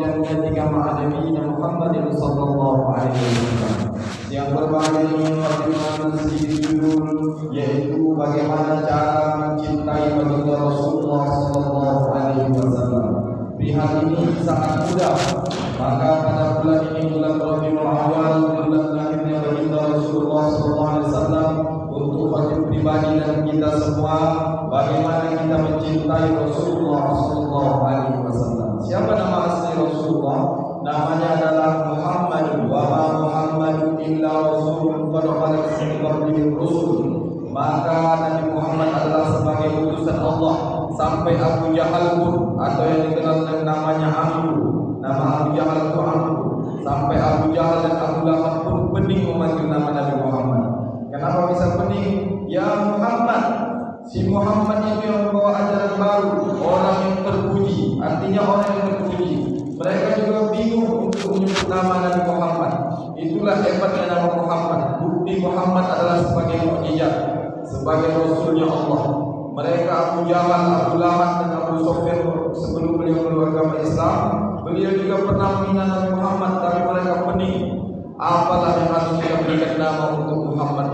وتحياتك مع نبينا محمد صلى الله عليه wasallam. Yang berbagai mukadimah masjid judul yaitu bagaimana cara mencintai baginda Rasulullah sallallahu alaihi wasallam. Pihak ini sangat mudah. Maka pada bulan ini, bulan Rabiul Awal, bulan lahirnya baginda Rasulullah sallallahu alaihi wasallam, untuk khatib pribadi dan kita semua, bagaimana kita mencintai Rasulullah sallallahu alaihi wasallam. Siapa nama asli Rasulullah? Namanya adalah Muhammad. Wa ma Muhammadun illa rasulun qad khalat min qablihi rusul. Maka Nabi Muhammad adalah sebagai utusan Allah. Sampai Abu Jahal pun, atau yang dikenal dengan namanya Amru, nama Abu Jahal itu Amru, sampai Abu Jahal dan Abu Lahab pun pening memanggil nama Nabi Muhammad. Kenapa bisa pening? Ya Muhammad. Si Muhammad itu yang membawa ajaran baru, orang yang terpuji, artinya orang yang terpuji. Mereka juga bingung untuk menyebut nama Nabi Muhammad. Itulah hebatnya nama Muhammad. Bukti Muhammad adalah sebagai mukjizat, sebagai Rasulnya Allah. Mereka Abu Jahal, Abu Lahab dan Abu Sufyan sebelum beliau beragama Islam, beliau juga pernah menghina Nabi Muhammad, tapi mereka pening. Apalah yang harus kita berikan nama untuk Muhammad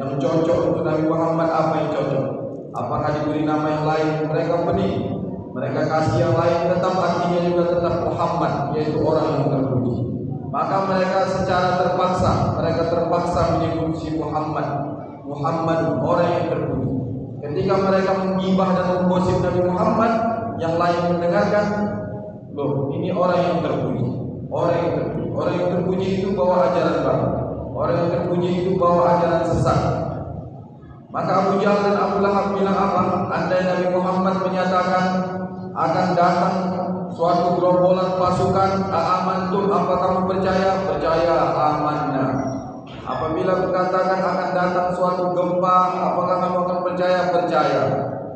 yang cocok untuk Nabi Muhammad? Apa yang cocok? Apakah diberi nama yang lain? Mereka pening. Mereka kasih yang lain, tetap artinya juga tetap Muhammad, yaitu orang yang terpuji. Maka mereka secara terpaksa, menyebut si Muhammad, orang yang terpuji. Ketika mereka menggibah dan menggosip Nabi Muhammad, yang lain mendengarkan, loh, ini orang yang terpuji. Orang yang terpuji itu bawa ajaran baru. Orang yang terpuji itu bawa ajaran sesat. Maka Abu Jahal dan Abu Lahab bilang apa? Andai Nabi Muhammad menyatakan akan datang suatu gerombolan pasukan, amantum, apa kamu percaya? Percaya, amanna. Apabila berkatakan akan datang suatu gempa, apakah kamu akan percaya? Percaya.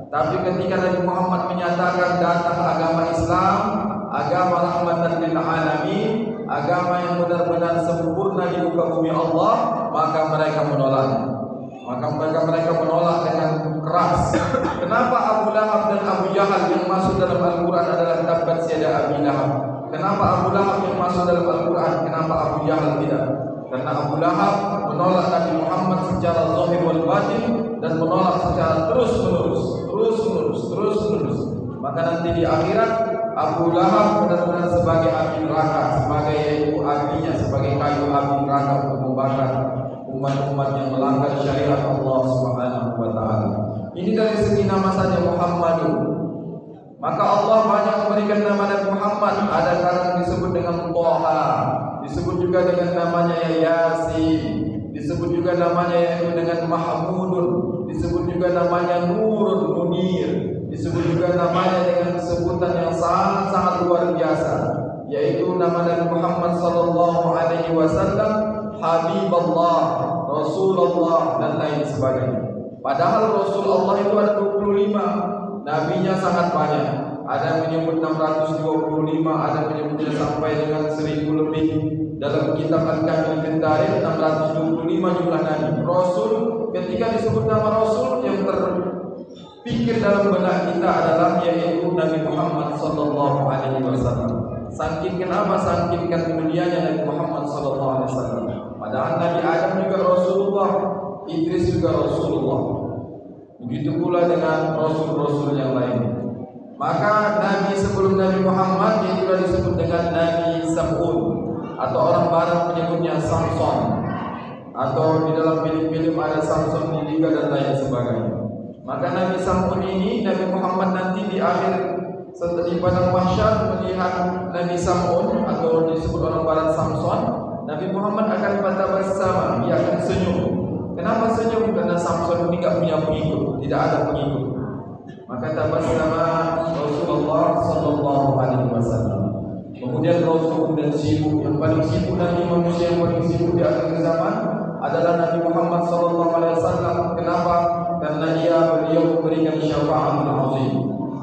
Tapi ketika Nabi Muhammad menyatakan datang agama Islam, agama rahmatan lil alamin, agama yang benar-benar sempurna di muka bumi Allah, maka mereka menolaknya. Mereka menolak dengan keras. Kenapa Abu Lahab dan Abu Jahal yang masuk dalam Al-Quran adalah tabbat yada Abi Lahab? Kenapa Abu Lahab yang masuk dalam Al-Quran? Kenapa Abu Jahal tidak? Karena Abu Lahab menolak Nabi Muhammad secara zahir wal batin dan menolak secara terus menerus. Maka nanti di akhirat Abu Lahab benar-benar sebagai api neraka, sebagai yaitu apinya, sebagai kayu api neraka untuk membakar umat-umat yang melanggar syariat Allah Subhanahu wa taala. Ini dari segi nama saja Muhammadun. Maka Allah banyak memberikan nama Nabi Muhammad. Ada kadang disebut dengan Thaha, disebut juga dengan namanya Yasin, disebut juga namanya yaitu dengan Mahmudun, disebut juga namanya Nurun Munir, disebut juga namanya dengan sebutan yang sangat luar biasa, yaitu nama Nabi Muhammad sallallahu alaihi wasallam, Habibullah, Rasulullah dan lain sebagainya. Padahal Rasulullah itu ada 25, nabinya sangat banyak. Ada yang menyebut 625, ada yang menyebutnya sampai dengan 1000 lebih. Dalam kitab Al-Kamil bin Tarikh 625 jumlah nabi. Rasul, ketika disebut nama Rasul, yang terpikir dalam benak kita adalah yaitu Nabi Muhammad sallallahu alaihi wasallam. Saking kenapa? Saking mulianya Nabi Muhammad sallallahu alaihi wasallam. Padahal Nabi Adam juga Rasulullah, Idris juga Rasulullah. Begitu pula dengan rasul-rasul yang lain. Maka Nabi sebelum Nabi Muhammad dia juga disebut dengan Nabi Sam'un, atau orang barat menyebutnya Samson, atau di dalam film-film ada Samson di Liga dan lain sebagainya. Maka Nabi Sam'un ini, Nabi Muhammad nanti di akhir setelah di padang mahsyar melihat Nabi Sam'un, atau disebut orang barat Samson, Nabi Muhammad akan bersama, dia akan senyum. Kenapa senyum? Karena Samson ini tidak punya pengikut, tidak ada pengikut. Maka tabassama Rasulullah sallallahu alaihi wasallam. Kemudian Rasul kemudian sibuk, yang paling sibuk Nabi manusia yang paling sibuk di akhir zaman adalah Nabi Muhammad sallallahu alaihi wasallam. Kenapa? Karena beliau memberikan syafaatul azim.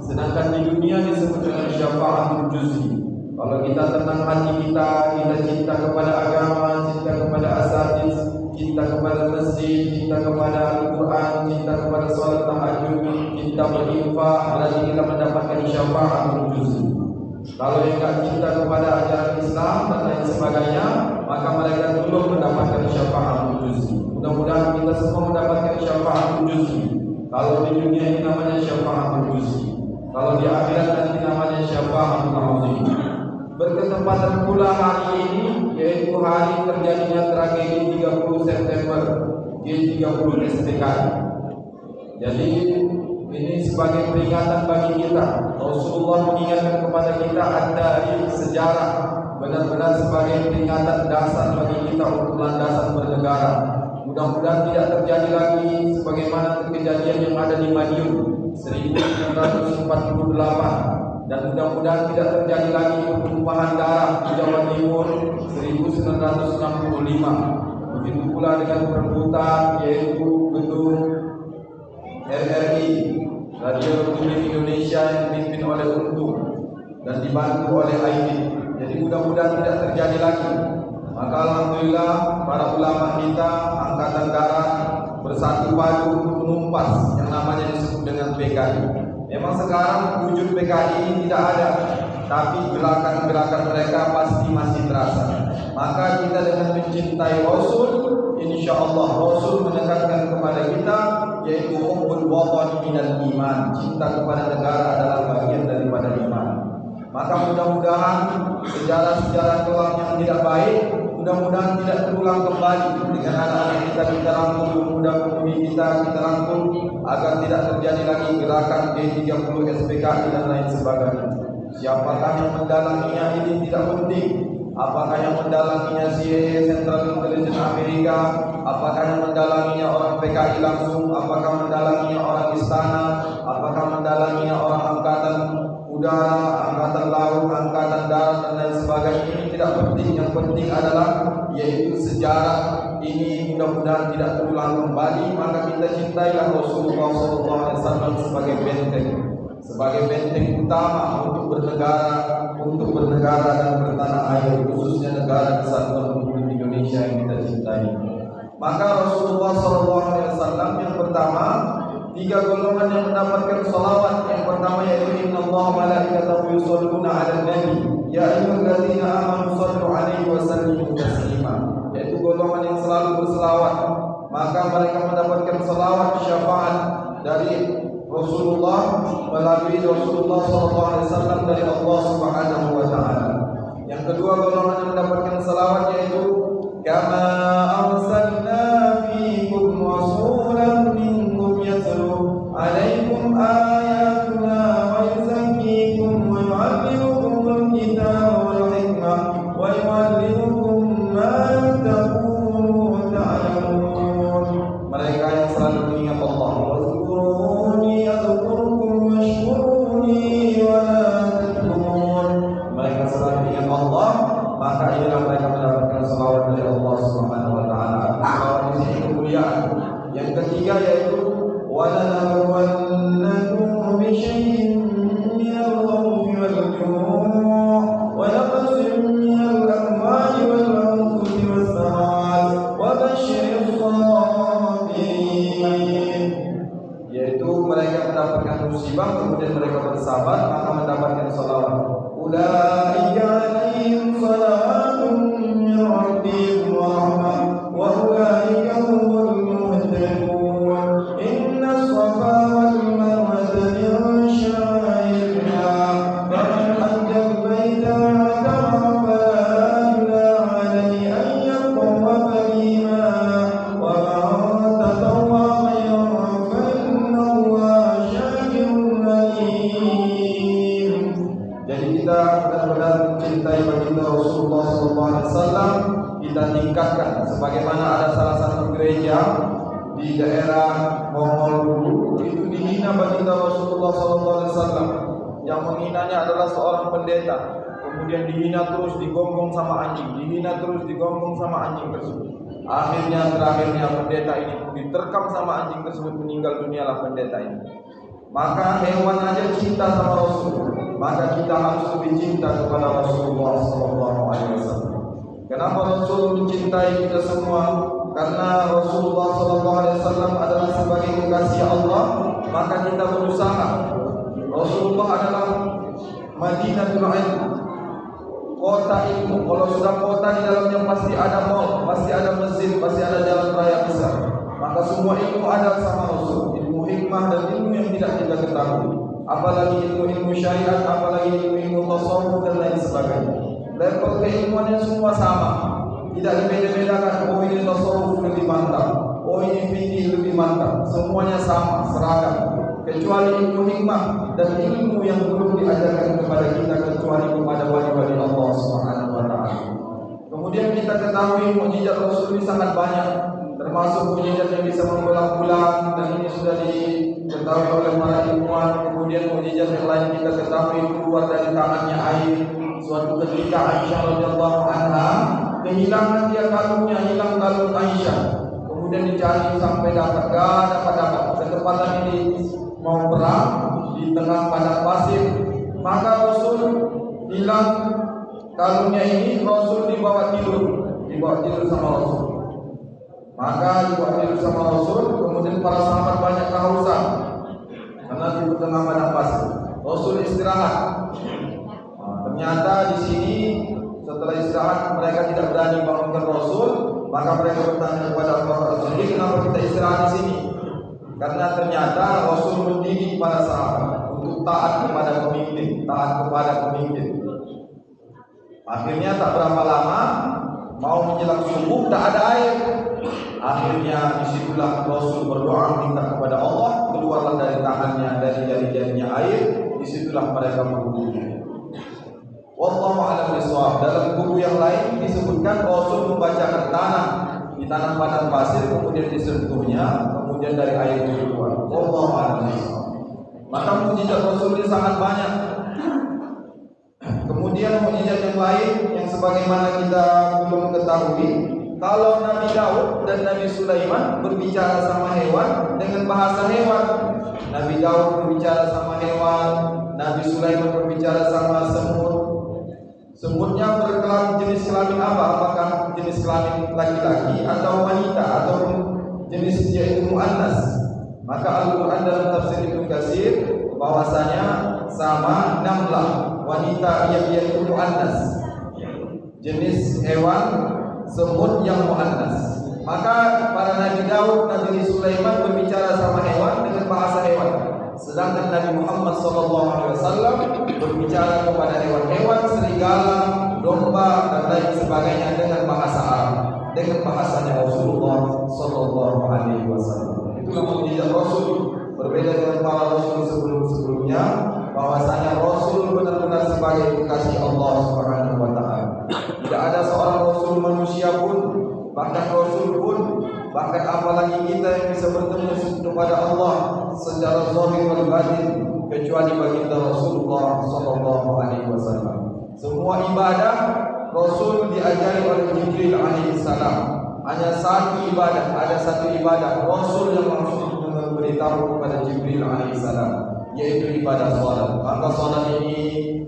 Sedangkan di dunia disebut dengan syafaatul juz'i. Kalau kita tenang hati kita cinta kepada agama, cinta kepada asatidz, cinta kepada masjid, cinta kepada Al-Quran, cinta kepada sholat tahajud, cinta berinfak, berarti kita mendapatkan syafaatul juz'i. Kalau yang tidak cinta kepada ajaran Islam dan lain sebagainya, maka mereka belum mendapatkan syafaat juz'i. Mudah-mudahan kita semua mendapatkan syafaat juz'i. Kalau di dunia ini namanya syafaat juz'i, kalau di akhirat nanti namanya syafaat azim. Berketepatan pula hari ini, yaitu hari terjadinya tragedi 30 September G30 SPKI. Jadi ini sebagai peringatan bagi kita. Rasulullah mengingatkan kepada kita ada di sejarah, benar-benar sebagai peringatan dasar bagi kita untuk landasan bernegara. Mudah-mudahan tidak terjadi lagi sebagaimana kejadian yang ada di Madiun 1948, dan mudah-mudahan tidak terjadi lagi pertumpahan darah di Jawa Timur 1965. Begitu pula dengan perebutan yaitu gedung RRI, Radio Republik Indonesia, yang dipimpin oleh Untung dan dibantu oleh ID. Jadi mudah-mudahan tidak terjadi lagi. Maka alhamdulillah para ulama kita Angkatan Darat bersatu padu untuk menumpas yang namanya disebut dengan PKI. Memang sekarang wujud PKI ini tidak ada, tapi gerakan-gerakan mereka pasti masih terasa. Maka kita dengan mencintai Rasul, insya Allah Rasul menekankan kepada kita, yaitu hubbul watani minal iman. Cinta kepada negara adalah bagian daripada iman. Maka mudah-mudahan sejarah-sejarah kelam yang tidak baik mudah-mudahan tidak terulang kembali dengan anak-anak kita rangkul, pemuda-pemudi kita rangkul agar tidak terjadi lagi gerakan G30 SPKI dan lain sebagainya. Siapakah yang mendalanginya ini tidak penting. Apakah yang mendalanginya CIA, Central Intelligence Amerika, apakah yang mendalanginya orang PKI langsung, apakah mendalanginya orang istana, apakah mendalanginya orang angkatan udara, angkatan laut, angkatan darat dan lain sebagainya, ini tidak penting. Yang penting adalah yaitu sejarah ini mudah-mudahan tidak terulang kembali. Maka kita cintailah Rasulullah SAW sebagai benteng utama untuk bernegara dan bertanah air, khususnya negara kesatuan Republik Indonesia yang kita cintai. Maka Rasulullah SAW yang pertama, 3 golongan yang mendapatkan salawat. Yang pertama yaitu innallaha malaikatahu yusholluna 'alan nabi ya ayyuhalladzina amanu shallu 'alaihi wa sallimu taslima, yaitu golongan yang selalu berselawat. Maka mereka mendapatkan salawat syafaat dari Rasulullah melalui Rasulullah SAW dari Allah Subhanahu wa taala. Yang kedua golongan yang mendapatkan salawat yaitu kama arsalna fiikum rasulan minkum yatlu 'alaikum ayatuna wa yuzakkikum wa yu'allimukumul kitaba wal hikmah wa yu'allimukum ma lam takunu ta'lamun. Mereka yang selalu mengingat Allah, mereka selalu ingat Allah, maka inilah mereka mendapatkan salawat dari Allah Subhanahu wa taala. Salawat di sini kemuliaan. Yang ketiga yaitu walanabluwannakum bi syai'in minal khawfi wal ju' wa naqsin minal amwali wal anfusi was samarat wa basyiril sabirin. Yaitu mereka mendapatkan musibah kemudian mereka bersabar maka mendapatkan salawat. Ulaika 'alaihim salawatun min rabbihim wa rahmah wa ulaika humul muhtadun. Inna as-safa wal marwata min sya'airillah faman hajja al-baita wa fala junaha alayhi an yatawwafa bihima wa man tatawwa khairan fa inna Allaha syakirun alim. Jadi kita benar-benar mencintai baginda Rasulullah SAW. Kita tingkatkan sebagaimana ada salah satu gereja di daerah Mongol dulu itu dihina baginda Rasulullah SAW. Yang menghinanya adalah seorang pendeta, kemudian dihina terus, digonggong sama anjing, dihina terus, digonggong sama anjing tersebut. Terakhirnya pendeta ini diterkam sama anjing tersebut, meninggal dunialah pendeta ini. Maka hewan aja cinta sama Rasul, maka kita harus lebih cinta kepada Rasulullah SAW. Kenapa Rasul mencintai kita semua? Karena Rasulullah SAW adalah sebagai kekasih Allah, maka kita berusaha. Rasulullah adalah Madinatul Ilm, kota ilmu. Kalau sudah kota, di dalamnya pasti ada mall, pasti ada masjid, pasti ada jalan raya besar. Maka semua ilmu ada sama Rasul. Ilmu hikmah dan ilmu yang tidak kita ketahui, apalagi ilmu-ilmu syariat, apalagi ilmu-ilmu tasawuf dan lain sebagainya. Level keilmuannya semua sama, tidak dibeda-bedakan. Oh ini tasawuf lebih mantap, oh ini fikih lebih mantap. Semuanya sama, seragam. Kecuali ilmu hikmah dan ilmu yang belum diajarkan kepada kita kecuali kepada wali-wali Allah Subhanahu wa taala. Kemudian kita ketahui mukjizat Rasul ini sangat banyak, termasuk mukjizat yang bisa membelah bulan, dan ini sudah diketahui oleh para ilmuwan. Kemudian mukjizat yang lain kita ketahui keluar dari tangannya air. Suatu ketika Aisyah radhiyallahu anha kehilangan dia kalungnya, hilang kalung Aisyah. Kemudian dicari sampai dapat, gak dapat. Ketepatan ini mau perang di tengah padang pasir, maka Rasul hilang kalungnya ini. Rasul dibawa tidur sama Rasul. Maka dibawa tidur sama Rasul. Kemudian para sahabat banyak kehausan karena di tengah padang pasir. Rasul istirahat. Ternyata di sini setelah istirahat mereka tidak berani bangunkan Rasul. Maka mereka bertanya kepada Abu Bakar As-Siddiq, kenapa kita istirahat di sini? Karena ternyata Rasul mendidik para sahabat untuk taat kepada pemimpin, Akhirnya tak berapa lama, mau menjelang subuh, tak ada air. Akhirnya disitulah Rasul berdoa minta kepada Allah, keluarlah dari tangannya, dari jari-jarinya air. Disitulah mereka berwudu. Wallahu a'lam bishawab. Dalam buku yang lain disebutkan Rasul membacakan tanah di tanah padang pasir, kemudian disentuhnya, kemudian dari air itu keluar. Wallahu a'lam bishawab. Maka mukjizat Rasul ini sangat banyak. Kemudian mukjizat yang lain yang sebagaimana kita belum ketahui, kalau Nabi Daud dan Nabi Sulaiman berbicara sama hewan dengan bahasa hewan. Nabi Daud berbicara sama hewan, Nabi Sulaiman berbicara sama semut. Semutnya berkelamin jenis kelamin apa? Apakah jenis kelamin laki-laki atau wanita atau jenis yaitu muannas? Maka Al-Quran dalam tafsir Ibnu Katsir bahwasanya sama namlah, wanita yang yaitu muannas, jenis hewan semut yang muannas. Maka para Nabi Daud, Nabi Sulaiman berbicara sama hewan dengan bahasa hewan. Sedangkan Nabi Muhammad SAW berbicara kepada hewan-hewan, serigala, domba dan lain sebagainya dengan bahasa Arab, dengan bahasanya Rasulullah SAW. Itulah mukjizat Rasul, berbeda dengan para Rasul sebelum-sebelumnya, bahwasanya Rasul benar-benar sebagai kekasih Allah Subhanahu wa taala. Tidak ada seorang Rasul manusia pun, bahkan Rasul pun, bahkan apalagi kita yang bisa bertemu kepada Allah secara zahir wal batin, kecuali baginda Rasulullah sallallahu alaihi wasallam. Semua ibadah Rasul diajari oleh Jibril alaihi salam. Hanya satu ibadah, ada satu ibadah Rasul yang langsung memberitahu kepada Jibril alaihi salam, yaitu ibadah salat. Maka salat ini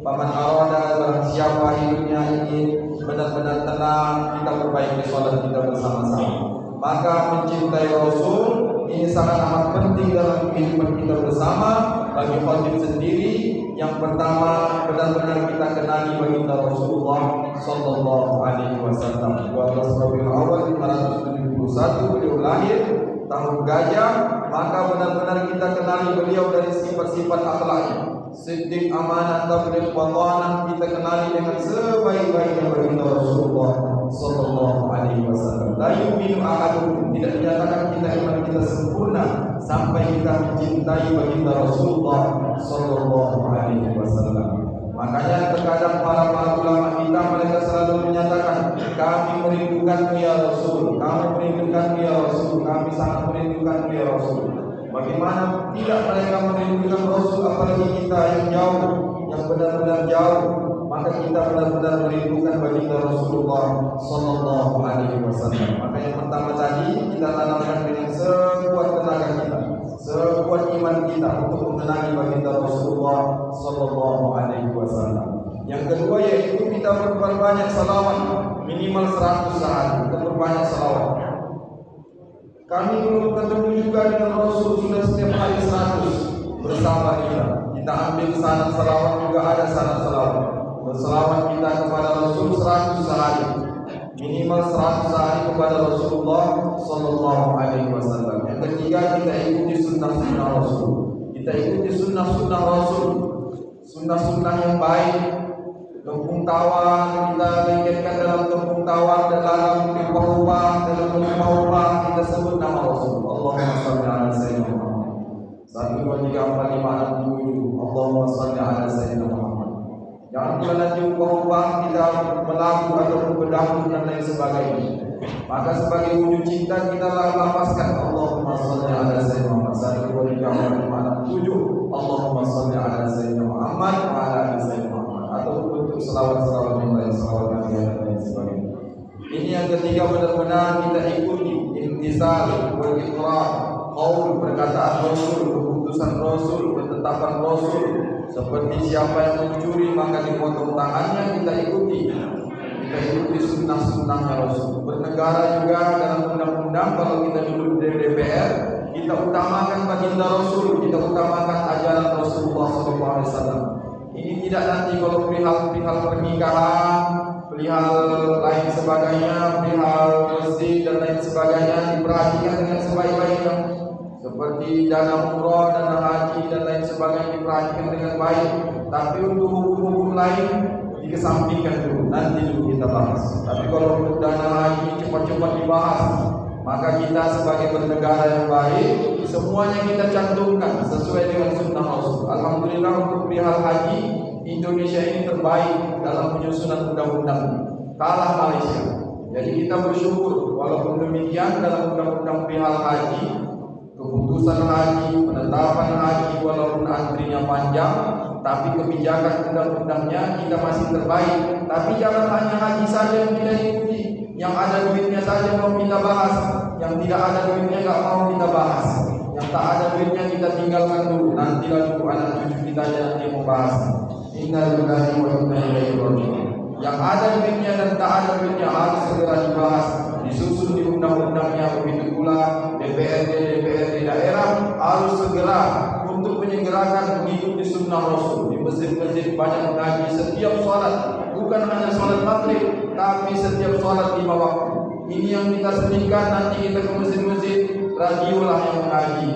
paman arada, barang siapa hidupnya ini benar-benar tenang, kita perbaiki salat kita bersama-sama. Maka mencintai Rasul ini sangat amat penting dalam kehidupan kita bersama. Bagi khatib sendiri, yang pertama benar-benar kita kenali baginda Rasulullah sallallahu alaihi wasallam. 12 Rabiul Awal 571 beliau lahir tahun gajah. Maka benar-benar kita kenali beliau dari sifat-sifat akhlaknya. Siddiq, amanah, tabligh, watanah, kita kenali dengan sebaik-baiknya baginda Rasulullah sallallahu alaihi wasallam. La yu'minu ahadukum, tidak dinyatakan kita iman kita sempurna sampai kita mencintai baginda Rasulullah sallallahu alaihi wasallam. Makanya terkadang para ulama kita mereka selalu menyatakan, kami merindukanmu ya Rasul, kami merindukanmu ya Rasul, kami sangat merindukanmu ya Rasul. Bagaimana tidak mereka merindukan Rasul, apalagi kita yang jauh, yang benar-benar jauh. Maka kita benar-benar merindukan baginda Rasulullah sallallahu alaihi wasallam. Maka yang pertama tadi kita tanamkan dengan sekuat tenaga kita, sekuat iman kita untuk mengenali baginda Rasulullah sallallahu alaihi wasallam. Yang kedua yaitu kita berbanyak salawat, minimal 100 saat kita berbanyak salawat. Kami belum ketemu juga dengan Rasul sudah setiap hari 100 bersama kita. Kita ambil sanad salawat juga ada sanad salawat. Berselawat kita kepada Rasul 100 sehari, minimal 100 sehari kepada Rasulullah Sallallahu Alaihi Wasallam. Yang ketiga, kita ikuti sunnah-sunnah Rasul. Kita ikuti sunnah-sunnah Rasul, sunnah-sunnah yang baik. Tepung tawar kita lengketkan dalam tepung tawar, dalam pipa ubah, dalam pipa ubah kita sebut nama Rasul. Allahumma salli ala sayyidina Muhammad. 1, 2, 3, 4, 5, 6, 7. Allahumma salli ala sayyidina Muhammad. Jangan pula nanti ubah kita melaku atau berdahulu dan lain sebagainya. Maka sebagai wujud cinta kita lapaskan Allahumma salli ala sayyidina Muhammad. 1, 2, 3, 4, 5, 6, 7. Allahumma salli ala sayyidina Muhammad wa ala ali sayyidina Muhammad. Atau untuk selawat-selawat yang lain, selawat Nabi dan lain sebagainya. Ini yang ketiga, benar-benar kita ikuti intisal, berikrar, qaul, perkataan Rasul, keputusan Rasul, ketetapan Rasul. Seperti siapa yang mencuri maka dipotong tangannya, kita ikuti. Kita ikuti sunnah-sunnahnya Rasul. Bernegara juga dalam undang-undang, kalau kita duduk di DPR, kita utamakan baginda Rasul, kita utamakan ajaran Rasulullah SAW. Ini tidak nanti kalau perihal pernikahan, perihal lain sebagainya, perihal masjid dan lain sebagainya diperhatikan dengan sebaik-baiknya. Seperti dana umrah, dana haji dan lain sebagainya diperhatikan dengan baik. Tapi untuk hukum-hukum lain dikesampingkan dulu, nanti dulu kita bahas. Tapi kalau untuk dana haji cepat-cepat dibahas, maka kita sebagai bernegara yang baik, semuanya kita cantumkan sesuai dengan sunnah Rasul. Alhamdulillah untuk perihal haji, Indonesia ini terbaik dalam penyusunan undang-undang, kalah Malaysia. Jadi kita bersyukur. Walaupun demikian, dalam undang-undang perihal haji, keputusan haji, penetapan haji, walaupun antrinya panjang, tapi kebijakan undang-undangnya kita masih terbaik. Tapi jangan hanya haji saja yang kita ikuti, yang ada duitnya saja mau kita bahas, yang tidak ada duitnya nggak mau kita bahas, yang tak ada duitnya kita tinggalkan dulu. Nanti lalu anak cucu kita nanti mau bahas. Inna lillahi wa inna ilaihi raji'un. Yang ada duitnya dan tak ada duitnya harus segera dibahas, disusun di undang-undangnya. Begitu pula DPRD daerah harus segera untuk menyegerakan mengikuti sunnah Rasul. Di masjid-masjid banyak mengaji setiap sholat, bukan hanya sholat maghrib, tapi setiap sholat 5 waktu. Ini yang kita senikan. Nanti kita ke masjid-masjid, radio lah yang mengaji,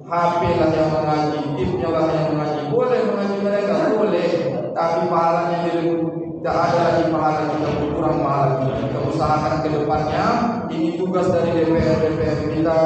HP lah yang mengaji, tipnya lah yang mengaji. Boleh mengaji mereka, boleh, tapi pahalanya tidak ada lagi, pahala kita berkurang pahala kita. Kita usahakan ke depannya. Ini tugas dari DPR kita,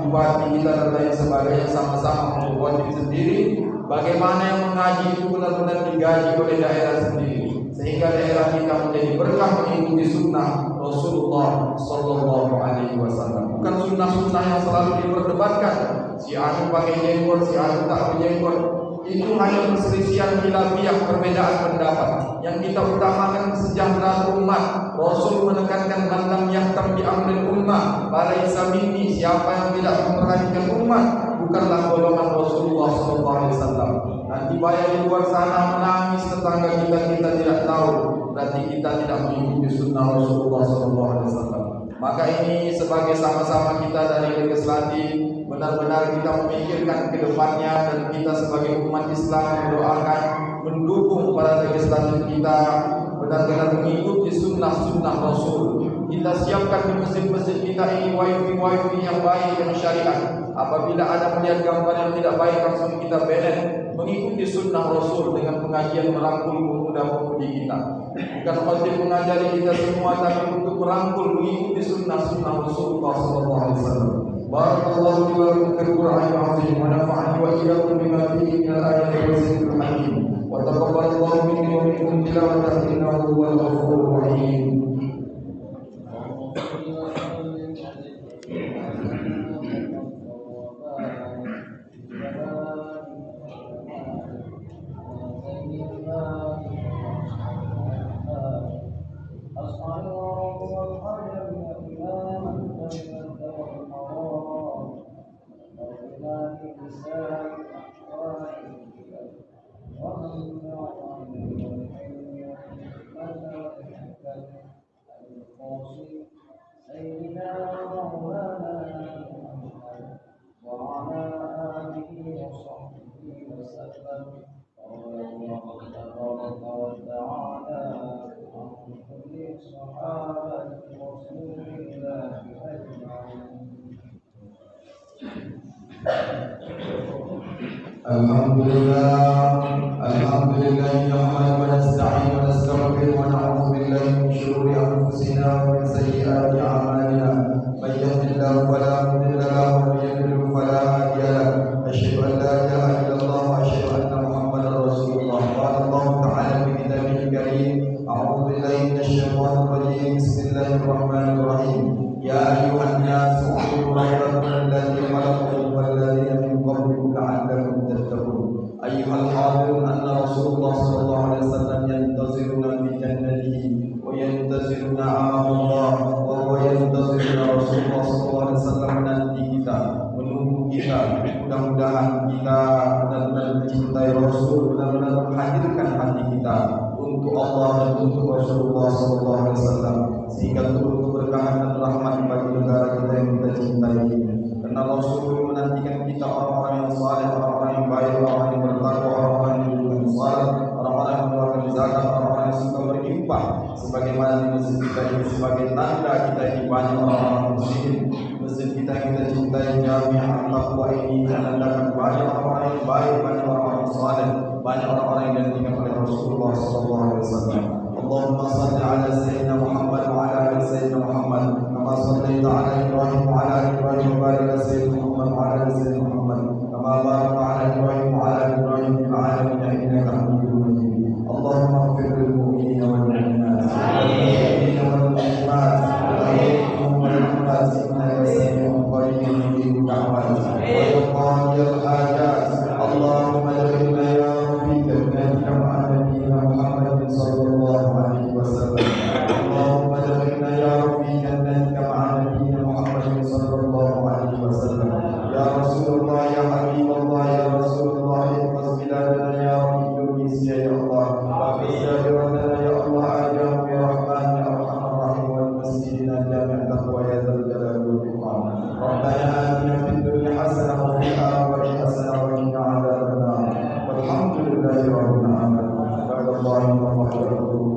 bupati kita dan lain sebagainya, sama-sama membuat diri sendiri. Bagaimana yang mengaji itu benar-benar digaji oleh daerah sendiri, sehingga daerah kita menjadi berkah mengikuti sunnah Rasulullah Sallallahu Alaihi Wasallam. Bukan sunnah-sunnah yang selalu diperdebatkan. Si Anu pakai jenggot, si Anu tak berjenggot. Itu hanya perselisihan khilafiyah, perbedaan pendapat. Yang kita utamakan kesejahteraan umat. Rasul menekankan man yahtam bi amril ummah falaisa minni. Siapa yang tidak memperhatikan umat bukanlah golongan Rasulullah SAW. Nanti banyak di luar sana menangis tetangga kita tidak tahu, berarti kita tidak mengikuti sunnah Rasulullah SAW. Maka ini sebagai sama-sama kita dari legislatif, benar-benar kita memikirkan ke depannya, dan kita sebagai umat Islam mendoakan, mendukung para legislatif kita benar-benar mengikuti sunnah-sunnah Rasul. Kita siapkan di masjid-masjid kita ini wifi yang baik, yang syariat. Apabila ada melihat gambar yang tidak baik, langsung kita banned. Mengikuti sunnah Rasul dengan pengajian merangkul pemuda-pemudi kita. Bukan khotib mengajari kita semua, tapi untuk merangkul mengikuti sunnah-sunnah Rasulullah SAW. Barakallahu li wa lakum fil Qur'anil 'azim wa nafa'ani wa iyyakum bima fihi min al-ayati wa dhikril hakim. Wa taqabbalallahu minni wa minkum tilawatahu innahu huwal ghafurur rahim. سيدنا مولانا محمد وعلى آله وصحبه وسلم. Alhamdulillah nahmaduhu wa nasta'inuhu wa nastaghfiruh wa na'udzu billahi min shururi anfusina wa min sayyiati a'malina. May yahdihillahu fala mudilla lahu wa may yudlil fala hadiya lahu. Asyhadu an la ilaha illallah wa asyhadu anna Muhammadar Rasulullah. Qala Allah ta'ala fi kitabihil karim, a'udzu billahi minasy syaithanir rajim. Bismillahirrahmanirrahim. Ya ayyuhan nas u'budu rabbakum alladzi khalaqakum wal ladzina min qablikum la'allakum tattaqun. Ayyuhal hadirun anna Rasulullah sallallahu alaihi wasallam yantaziruna fi jannatihi wa yantaziruna amamullah wa huwa yantaziruna Rasulullah sallallahu alaihi wasallam menanti kita, menunggu kita. Mudah-mudahan kita benar-benar mencintai Rasul, benar-benar menghadirkan hati kita untuk Allah dan untuk Rasulullah sallallahu alaihi wasallam, sehingga turun keberkahan dan rahmat bagi negara kita yang kita cintai ini. Karena Rasul menantikan kita orang-orang yang saleh, orang-orang yang baik, orang-orang yang bertakwa, orang-orang yang juga salat, orang-orang yang mengeluarkan zakat, orang-orang yang suka berinfak, sebagaimana di masjid kita ini sebagai tanda kita ini banyak orang-orang muslim. Masjid kita yang kita cintai, Jami'ah Taqwa ini menandakan banyak orang-orang yang baik, banyak orang-orang yang saleh, banyak orang-orang yang digantikan oleh Rasulullah sallallahu alaihi wasallam. Allahumma salli ala sayyidina Muhammad wa ala ali sayyidina Muhammad kama sallaita ala Ibrahim wa ala ali Ibrahim wa barik ala sayyidina Muhammad wa ala ali sayyidina Muhammad kama barakta ala Ibrahim wa ala ali Ibrahim fil alamin innaka Hamidum Majid. Allahumma ighfir lil mu'minina wal mu'minat wal muslimina wal muslimat wal mu'minina wal mu'minat innaka sami'un qaribun mujibud da'wat wa yuqadil hajat. Allahumma adkhilna ya rabbi jannatika ma'a nabiyyina Muhammadin sallallahu alaihi wasallam. Allahumma adkhilna ya rabbi jannatika ma'a nabiyyina Muhammadin sallallahu alaihi wasallam. Ya Rasulullah, ya Habibullah, ya Rasulullah, ihfaz biladana ya rabbi Indonesia ya Allah. Hafiz biladana ya Allah, ajam ya Rahman ya Arhamar Rahim wal masjidina jami' taqwa ya dzal jalali wal ikram. Rabbana atina fid dunya hasanah wa fil akhirati hasanah wa qina adzaban nar. Walhamdulillahi rabbil alamin. Barakallahu wa rahmatullahi wa barakatuh.